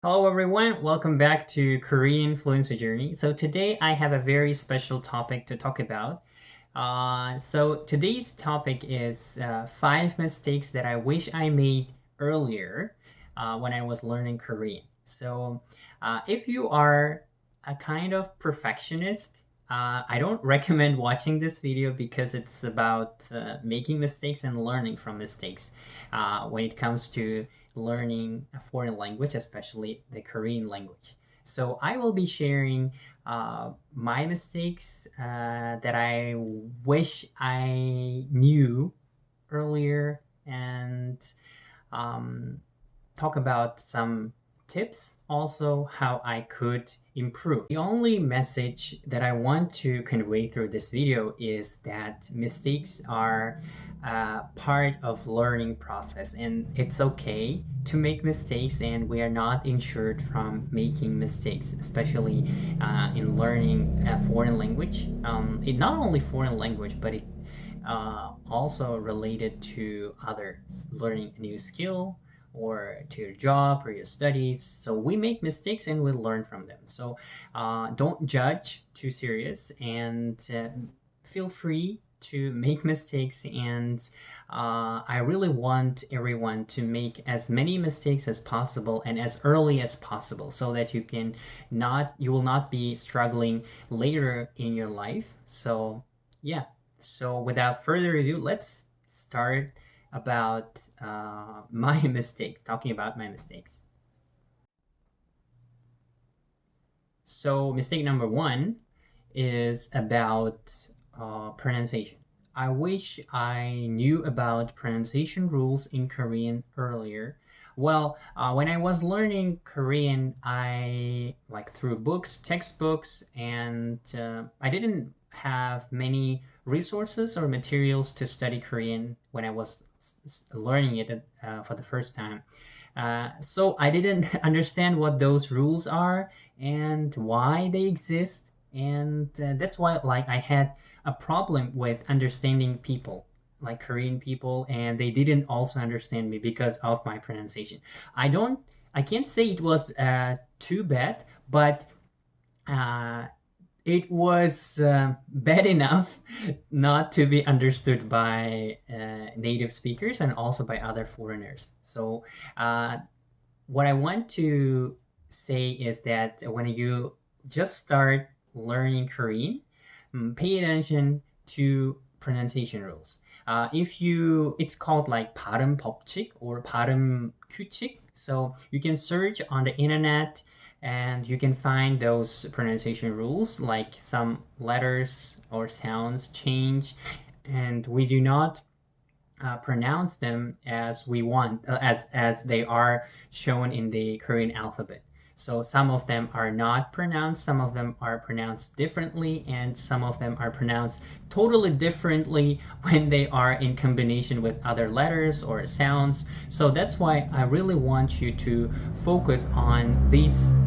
Hello everyone, welcome back to Korean Fluency Journey. So today I have a very special topic to talk about. So today's topic is 5 mistakes that I wish I made earlier when I was learning Korean. So if you are a kind of perfectionist, I don't recommend watching this video because it's about making mistakes and learning from mistakes when it comes to learning a foreign language, especially the Korean language. So I will be sharing my mistakes that I wish I knew earlier and um, talk about some tips, also how I could improve. The only message that I want to convey through this video is that mistakes are part of learning process, and it's okay to make mistakes, and we are not insured from making mistakes, especially in learning a foreign language. It not only foreign language, but it also related to others, learning a new skill or to your job or your studies. So we make mistakes and we learn from them. So don't judge too serious, and feel free to make mistakes. And I really want everyone to make as many mistakes as possible and as early as possible, so that you will not be struggling later in your life. So yeah. So without further ado, let's start about my mistakes, talking about my mistakes. So mistake number one is about pronunciation. I wish I knew about pronunciation rules in Korean earlier. Well, when I was learning Korean, I like through books, textbooks, and I didn't have many resources or materials to study Korean when I was learning it for the first time. So I didn't understand what those rules are and why they exist, and that's why like I had a problem with understanding people, like Korean people, and they didn't also understand me because of my pronunciation. I can't say it was too bad, but uh, it was bad enough not to be understood by native speakers and also by other foreigners. So uh, what I want to say is that when you just start learning Korean, pay attention to pronunciation rules. It's called like 발음법칙 or 발음규칙. So you can search on the internet and you can find those pronunciation rules, like some letters or sounds change, and we do not pronounce them as we want, as they are shown in the Korean alphabet. So some of them are not pronounced, some of them are pronounced differently, and some of them are pronounced totally differently when they are in combination with other letters or sounds. So that's why I really want you to focus on these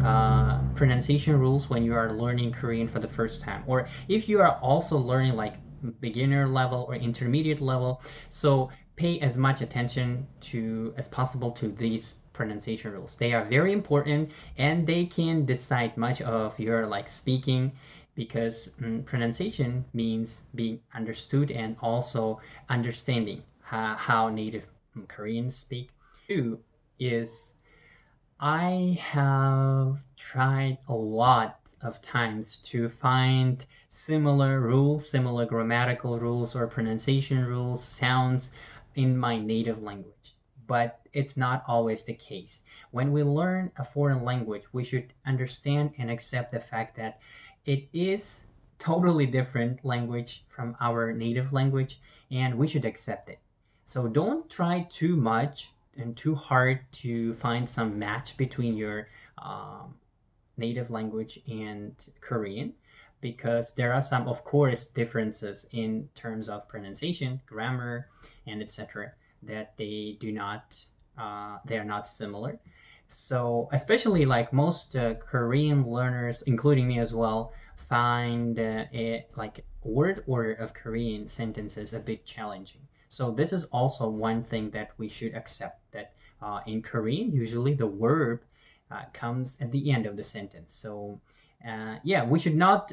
pronunciation rules when you are learning Korean for the first time, or if you are also learning like beginner level or intermediate level. So pay as much attention to as possible to these pronunciation rules. They are very important, and they can decide much of your like speaking, because pronunciation means being understood and also understanding how native Koreans speak. Two is I have tried a lot of times to find similar rules, similar grammatical rules or pronunciation rules, sounds in my native language. But it's not always the case. When we learn a foreign language, we should understand and accept the fact that it is totally different language from our native language, and we should accept it. So don't try too much and too hard to find some match between your um, native language and Korean, because there are some, of course, differences in terms of pronunciation, grammar, and etc. that they are not similar. So especially like most Korean learners, including me as well, find it like word order of Korean sentences a bit challenging. So this is also one thing that we should accept, that in Korean, usually the verb comes at the end of the sentence. So yeah, we should not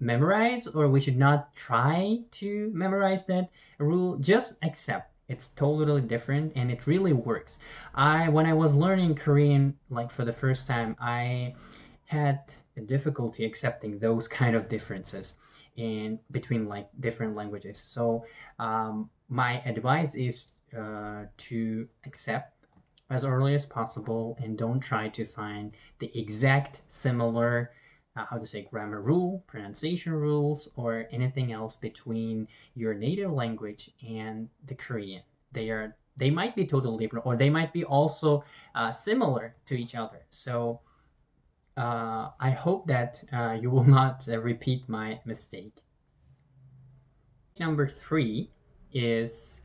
memorize, or we should not try to memorize that rule. Just accept it's totally different and it really works. When I was learning Korean, like for the first time, I had a difficulty accepting those kind of differences in between like different languages. So my advice is to accept as early as possible and don't try to find the exact similar how to say grammar rule, pronunciation rules, or anything else between your native language and the Korean. They might be totally different, or they might be also similar to each other. So I hope that you will not repeat my mistake. Number 3 is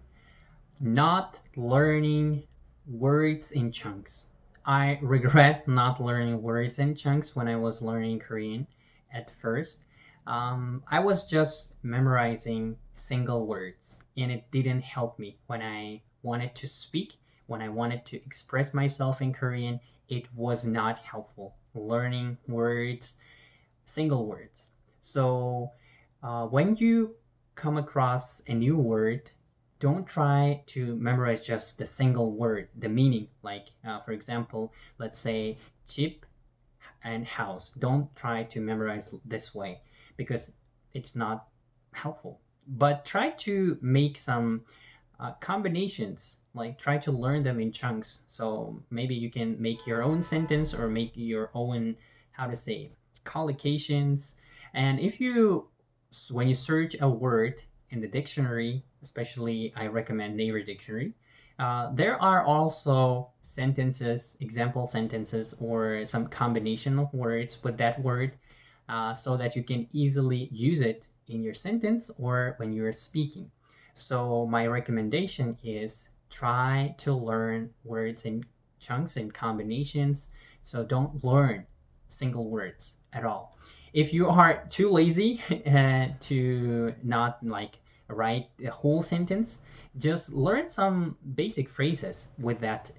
not learning words in chunks. I regret not learning words in chunks when I was learning Korean at first. I was just memorizing single words, and it didn't help me when I wanted to speak, when I wanted to express myself in Korean. It was not helpful learning words, single words. So when you come across a new word, don't try to memorize just the single word, the meaning. Like, for example, let's say chip and house. Don't try to memorize this way because it's not helpful. But try to make some combinations, like try to learn them in chunks. So maybe you can make your own sentence or make your own, how to say, collocations. And if you, when you search a word in the dictionary, especially I recommend Naver Dictionary, there are also sentences, example sentences, or some combination of words with that word, so that you can easily use it in your sentence or when you're speaking. So my recommendation is try to learn words in chunks and combinations. So don't learn single words at all. If you are too lazy to not like write a whole sentence, just learn some basic phrases with that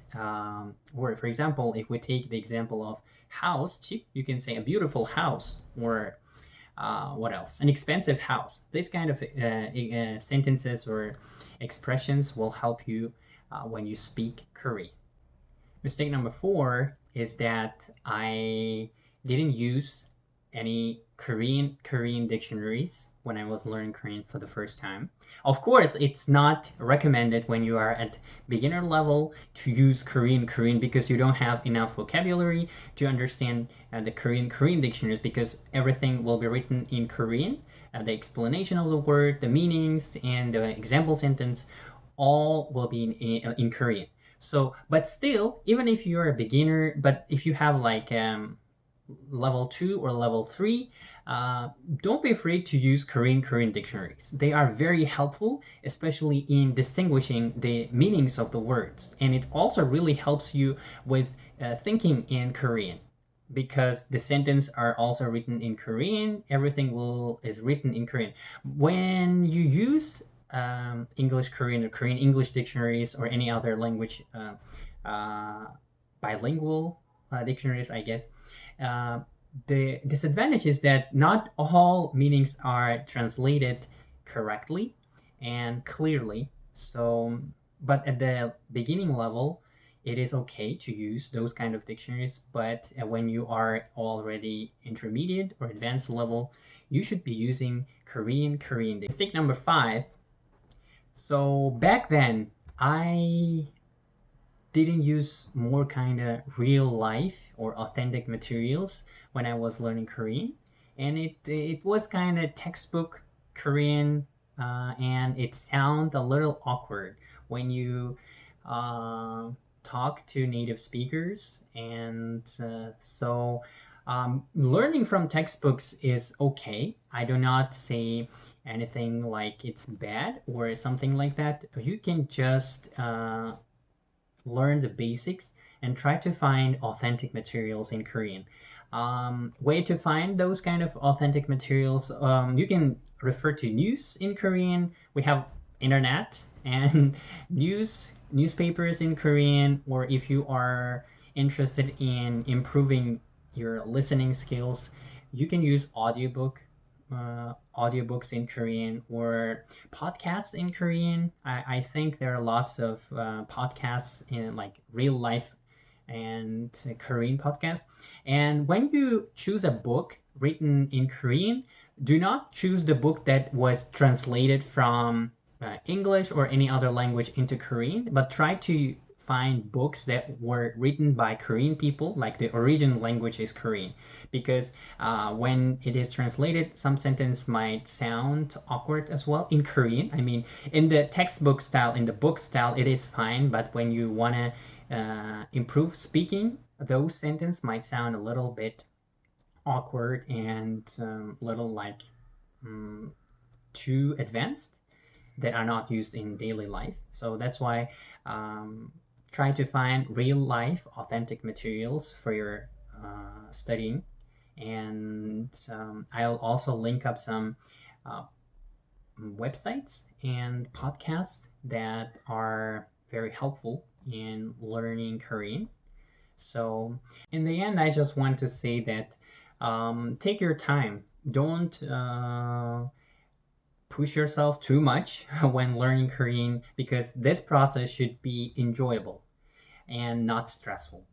word. For example, if we take the example of house, cheap, you can say a beautiful house, or what else? An expensive house. This kind of sentences or expressions will help you when you speak Korean. Mistake number 4 is that I didn't use any Korean dictionaries when I was learning Korean for the first time. Of course, it's not recommended when you are at beginner level to use Korean because you don't have enough vocabulary to understand the Korean dictionaries, because everything will be written in Korean. The explanation of the word, the meanings, and the example sentence all will be in Korean. So, but still, even if you're a beginner, but if you have like level 2 or level 3, don't be afraid to use Korean dictionaries. They are very helpful, especially in distinguishing the meanings of the words. And it also really helps you with thinking in Korean, because the sentences are also written in Korean. Everything is written in Korean. When you use English Korean or Korean English dictionaries or any other language bilingual dictionaries, I guess, the disadvantage is that not all meanings are translated correctly and clearly. So, but at the beginning level, it is okay to use those kind of dictionaries. But when you are already intermediate or advanced level, you should be using Korean. Mistake number 5. So back then, I didn't use more kind of real life or authentic materials when I was learning Korean, and it was kind of textbook Korean, and it sounded a little awkward when you talk to native speakers, and so learning from textbooks is okay. I do not say anything like it's bad or something like that. You can just learn the basics and try to find authentic materials in Korean. Way to find those kind of authentic materials, you can refer to news in Korean. We have internet and newspapers in Korean, or if you are interested in improving your listening skills, you can use audiobooks in Korean or podcasts in Korean. I think there are lots of podcasts in like real life and Korean podcasts. And when you choose a book written in Korean, do not choose the book that was translated from English or any other language into Korean, but try to find books that were written by Korean people, like the original language is Korean, because when it is translated, some sentence might sound awkward as well in Korean. I mean, in the textbook style, in the book style, it is fine, but when you want to improve speaking, those sentences might sound a little bit awkward and little like too advanced that are not used in daily life. So that's why try to find real life authentic materials for your studying. And I'll also link up some uh, websites and podcasts that are very helpful in learning Korean. So, in the end, I just want to say that take your time. Don't push yourself too much when learning Korean because this process should be enjoyable and not stressful.